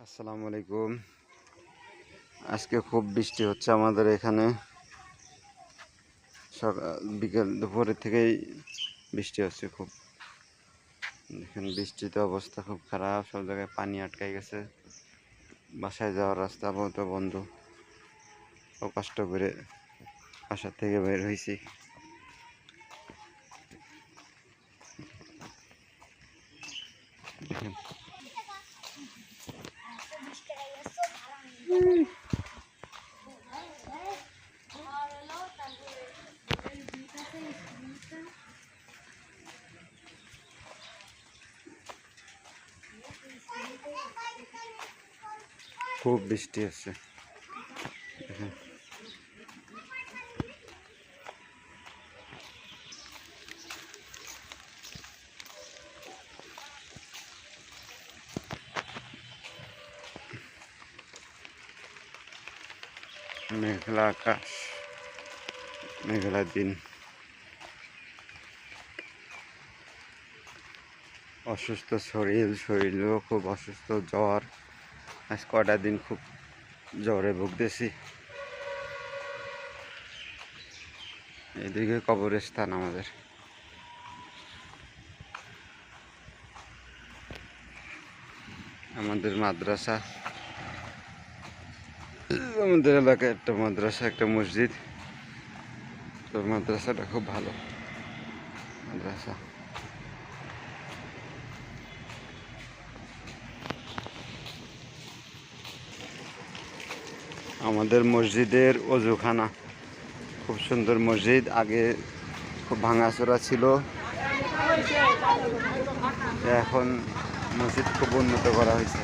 আসসালামু আলাইকুম। আজকে খুব বৃষ্টি হচ্ছে আমাদের এখানে। বিকেল দুপুরের থেকেই বৃষ্টি হচ্ছে খুব। দেখেন বৃষ্টিতে অবস্থা খুব খারাপ, সব জায়গায় পানি আটকে গেছে। বাসায় যাওয়ার রাস্তা আপাতত বন্ধ। খুব কষ্ট করে বাসা থেকে বের হয়েছি। দেখেন খুব বৃষ্টি হচ্ছে। দেখেন মেঘলা আকাশ, মেঘলা দিন। অসুস্থ শরীরও খুব অসুস্থ, জ্বর। আজ কটা দিন খুব জ্বরে ভুগতেছি। এদিকে কবরস্থান আমাদের। আমাদের মাদ্রাসা, আমাদের এলাকায় একটা মাদ্রাসা, একটা মসজিদ। তো মাদ্রাসাটা খুব ভালো মাদ্রাসা। আমাদের মসজিদের অজুখানা খুব সুন্দর মসজিদ। আগে খুব ভাঙাচোরা ছিল, এখন মসজিদ খুব উন্নত করা হয়েছে।